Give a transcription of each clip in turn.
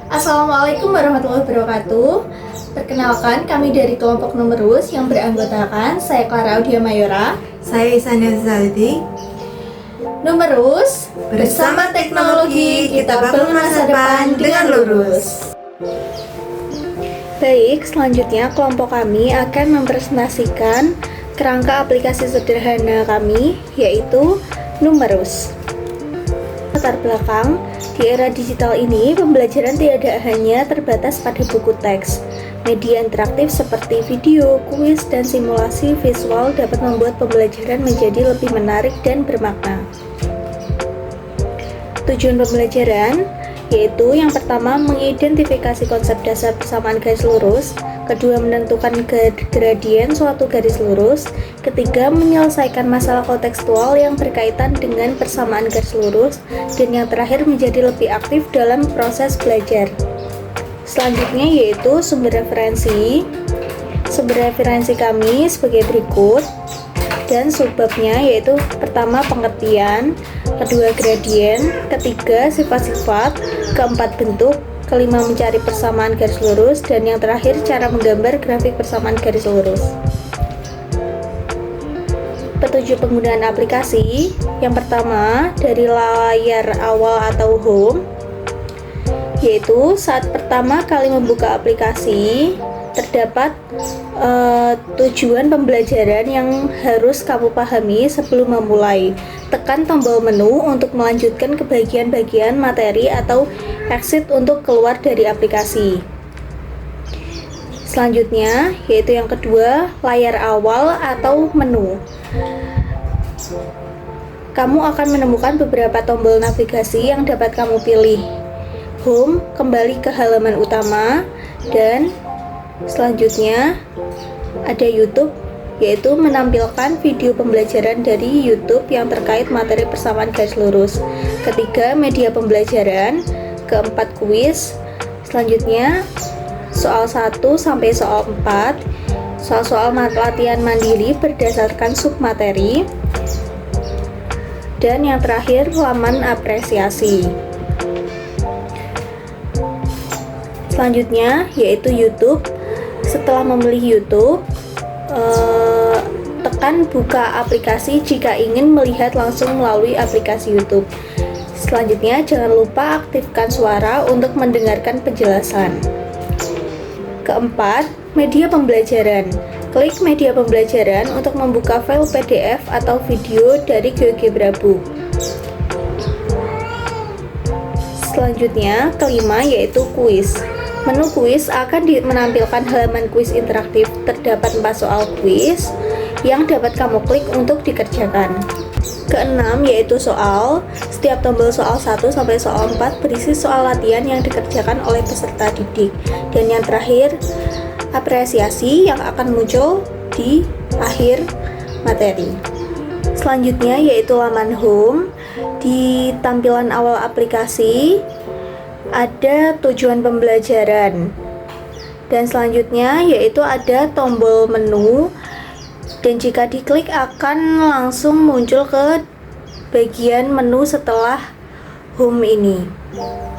Assalamualaikum warahmatullahi wabarakatuh. Perkenalkan, kami dari kelompok Numerus yang beranggotakan saya Clara Audia Mayora. Saya Isania Zaldi. Numerus, bersama teknologi kita bangun masa depan dengan lurus. Baik, selanjutnya kelompok kami akan mempresentasikan kerangka aplikasi sederhana kami, yaitu Numerus. Latar belakang, di era digital ini, pembelajaran tidak hanya terbatas pada buku teks. Media interaktif seperti video, kuis, dan simulasi visual dapat membuat pembelajaran menjadi lebih menarik dan bermakna. Tujuan pembelajaran yaitu yang pertama, mengidentifikasi konsep dasar persamaan garis lurus, kedua, menentukan gradien suatu garis lurus, ketiga, menyelesaikan masalah kontekstual yang berkaitan dengan persamaan garis lurus, dan yang terakhir, menjadi lebih aktif dalam proses belajar. Selanjutnya yaitu sumber referensi. Sumber referensi kami sebagai berikut, dan subbabnya yaitu pertama, pengertian, kedua, gradien, ketiga, sifat-sifat, keempat, bentuk, kelima, mencari persamaan garis lurus, dan yang terakhir, cara menggambar grafik persamaan garis lurus. Petunjuk penggunaan aplikasi. Yang pertama, dari layar awal atau home, yaitu saat pertama kali membuka aplikasi, terdapat tujuan pembelajaran yang harus kamu pahami sebelum memulai. Tekan tombol menu untuk melanjutkan ke bagian-bagian materi atau exit untuk keluar dari aplikasi. Selanjutnya, yaitu yang kedua, layar awal atau menu. Kamu akan menemukan beberapa tombol navigasi yang dapat kamu pilih. Home, kembali ke halaman utama, dan selanjutnya ada YouTube, yaitu menampilkan video pembelajaran dari YouTube yang terkait materi persamaan garis lurus. Ketiga, media pembelajaran. Keempat, kuis. Selanjutnya, soal 1 sampai soal 4. Soal-soal latihan mandiri berdasarkan submateri. Dan yang terakhir, laman apresiasi. Selanjutnya yaitu YouTube. Setelah memilih YouTube, tekan buka aplikasi jika ingin melihat langsung melalui aplikasi YouTube. Selanjutnya, jangan lupa aktifkan suara untuk mendengarkan penjelasan. Keempat, media pembelajaran. Klik media pembelajaran untuk membuka file PDF atau video dari GeoGebra Book. Selanjutnya, kelima yaitu kuis. Menu kuis akan menampilkan halaman kuis interaktif. Terdapat 4 soal kuis yang dapat kamu klik untuk dikerjakan. Keenam yaitu soal. Setiap tombol soal 1 sampai soal 4 berisi soal latihan yang dikerjakan oleh peserta didik. Dan yang terakhir, apresiasi yang akan muncul di akhir materi. Selanjutnya yaitu laman home. Di tampilan awal aplikasi ada tujuan pembelajaran, dan selanjutnya yaitu ada tombol menu, dan jika diklik akan langsung muncul ke bagian menu setelah home ini,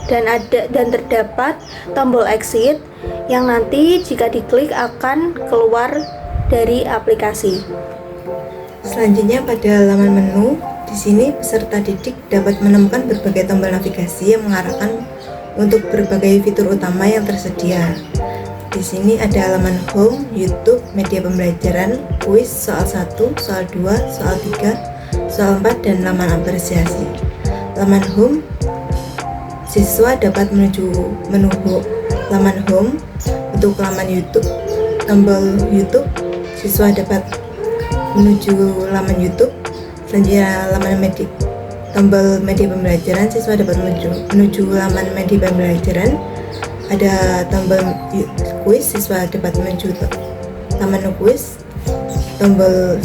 dan terdapat tombol exit yang nanti jika diklik akan keluar dari aplikasi. Selanjutnya pada halaman menu, di sini peserta didik dapat menemukan berbagai tombol navigasi yang mengarahkan untuk berbagai fitur utama yang tersedia. Di sini ada halaman home, YouTube, media pembelajaran, kuis, soal 1, soal 2, soal 3, soal 4, dan laman apresiasi. Laman home, siswa dapat menuju menu laman home. Untuk laman YouTube, tombol YouTube, siswa dapat menuju laman YouTube. Selanjutnya laman media, tombol media pembelajaran, siswa dapat menuju laman media pembelajaran. Ada tombol kuis, siswa dapat menuju laman kuis. Tombol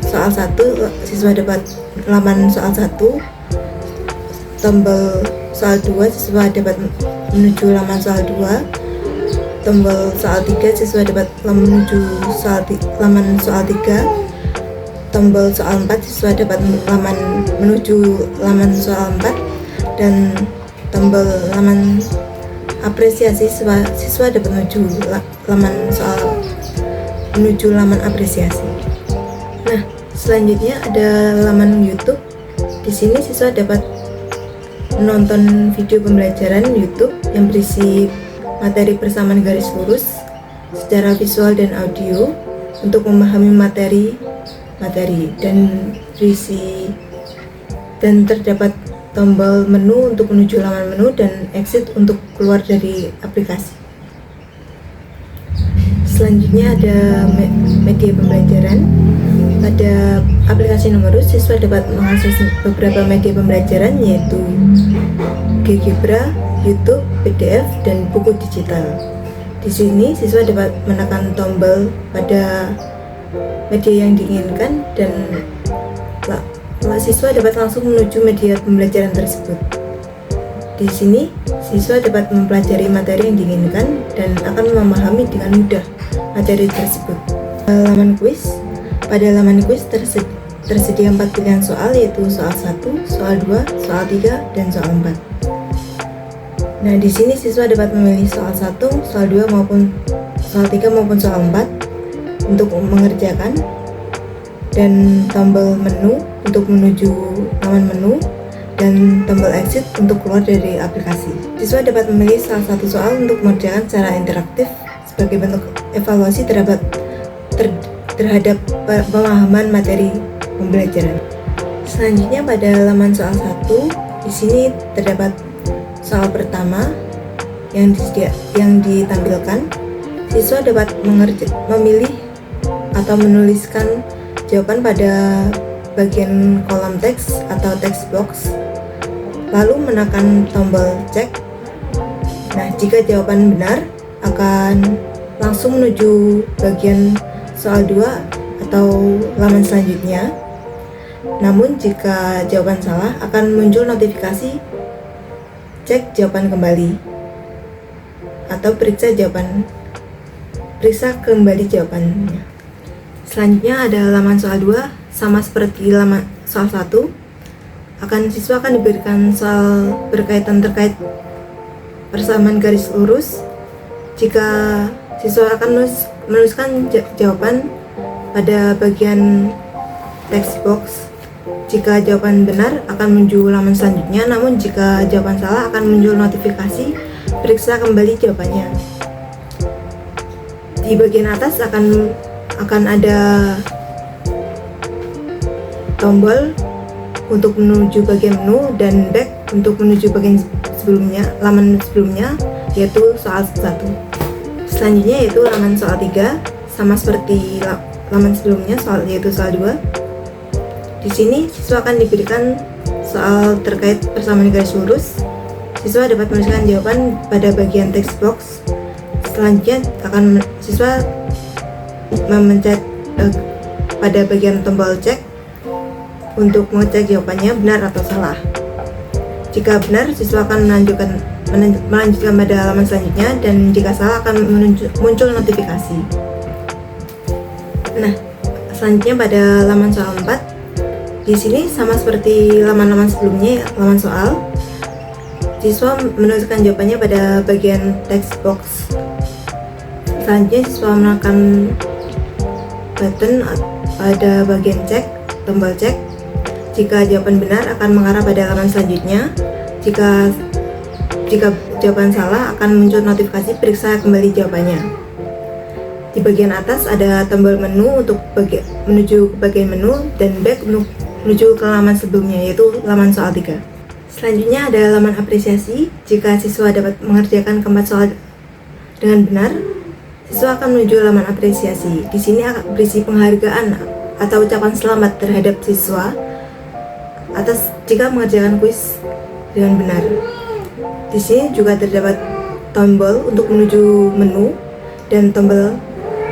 soal 1, siswa dapat laman soal 1. Tombol soal 2, siswa dapat menuju laman soal 2. Tombol soal 3, siswa dapat menuju laman soal 3. Tombol soal 4, siswa dapat menuju laman soal 4, dan tombol laman apresiasi, siswa dapat menuju laman apresiasi. Nah, selanjutnya ada laman YouTube. Di sini siswa dapat menonton video pembelajaran YouTube yang berisi materi persamaan garis lurus secara visual dan audio untuk memahami materi dan terdapat tombol menu untuk menuju laman menu dan exit untuk keluar dari aplikasi. Selanjutnya ada media pembelajaran. Pada aplikasi Numerus, siswa dapat mengakses beberapa media pembelajaran yaitu GeoGebra, YouTube, PDF, dan buku digital. Di sini siswa dapat menekan tombol pada media yang diinginkan dan siswa dapat langsung menuju media pembelajaran tersebut. Di sini siswa dapat mempelajari materi yang diinginkan dan akan memahami dengan mudah materi tersebut. Laman kuis. Pada laman kuis tersedia 4 pilihan soal, yaitu soal 1, soal 2, soal 3, dan soal 4. Nah, di sini siswa dapat memilih soal 1, soal 2 maupun soal 3 maupun soal 4 untuk mengerjakan, dan tombol menu untuk menuju laman menu dan tombol exit untuk keluar dari aplikasi. Siswa dapat memilih salah satu soal untuk mengerjakan secara interaktif sebagai bentuk evaluasi terhadap pemahaman materi pembelajaran. Selanjutnya pada laman soal 1, di sini terdapat soal pertama yang ditampilkan. Siswa dapat memilih atau menuliskan jawaban pada bagian kolom teks atau text box, lalu menekan tombol cek. Nah, jika jawaban benar akan langsung menuju bagian soal 2 atau laman selanjutnya. Namun jika jawaban salah akan muncul notifikasi cek jawaban kembali atau periksa kembali jawabannya. Selanjutnya ada laman soal 2, sama seperti laman soal 1. Siswa akan diberikan soal berkaitan terkait persamaan garis lurus. Jika siswa akan menuliskan jawaban pada bagian text box. Jika jawaban benar akan menuju laman selanjutnya, namun jika jawaban salah akan muncul notifikasi periksa kembali jawabannya. Di bagian atas akan ada tombol untuk menuju bagian menu dan back untuk menuju bagian laman sebelumnya, yaitu soal 1. Selanjutnya yaitu laman soal 3, sama seperti laman sebelumnya yaitu soal 2. Di sini siswa akan diberikan soal terkait persamaan garis lurus. Siswa dapat menuliskan jawaban pada bagian text box. Selanjutnya siswa memencet pada bagian tombol cek untuk mengecek jawabannya benar atau salah. Jika benar, siswa akan melanjutkan pada halaman selanjutnya, dan jika salah akan muncul notifikasi. Nah, selanjutnya pada laman soal 4. Di sini sama seperti laman-laman sebelumnya, laman soal. Siswa menuliskan jawabannya pada bagian text box. Selanjutnya siswa menekan button pada bagian tombol cek. Jika jawaban benar akan mengarah pada halaman selanjutnya. Jika jawaban salah akan muncul notifikasi periksa kembali jawabannya. Di bagian atas ada tombol menu untuk menuju ke bagian menu dan back menuju ke laman sebelumnya, yaitu laman soal 3. Selanjutnya ada laman apresiasi. Jika siswa dapat mengerjakan keempat soal dengan benar, siswa akan menuju laman apresiasi. Di sini akan berisi penghargaan atau ucapan selamat terhadap siswa atas jika mengerjakan kuis dengan benar. Di sini juga terdapat tombol untuk menuju menu dan tombol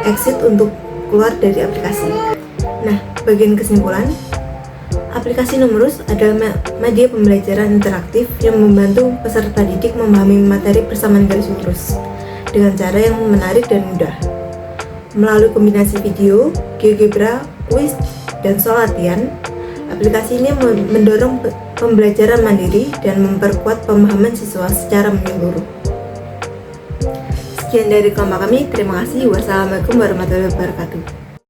exit untuk keluar dari aplikasi. Nah, bagian kesimpulan, aplikasi Numerus adalah media pembelajaran interaktif yang membantu peserta didik memahami materi persamaan garis lurus dengan cara yang menarik dan mudah. Melalui kombinasi video, GeoGebra, kuis, dan soal latihan, aplikasi ini mendorong pembelajaran mandiri dan memperkuat pemahaman siswa secara menyeluruh. Sekian dari kelompok kami. Terima kasih. Wassalamualaikum warahmatullahi wabarakatuh.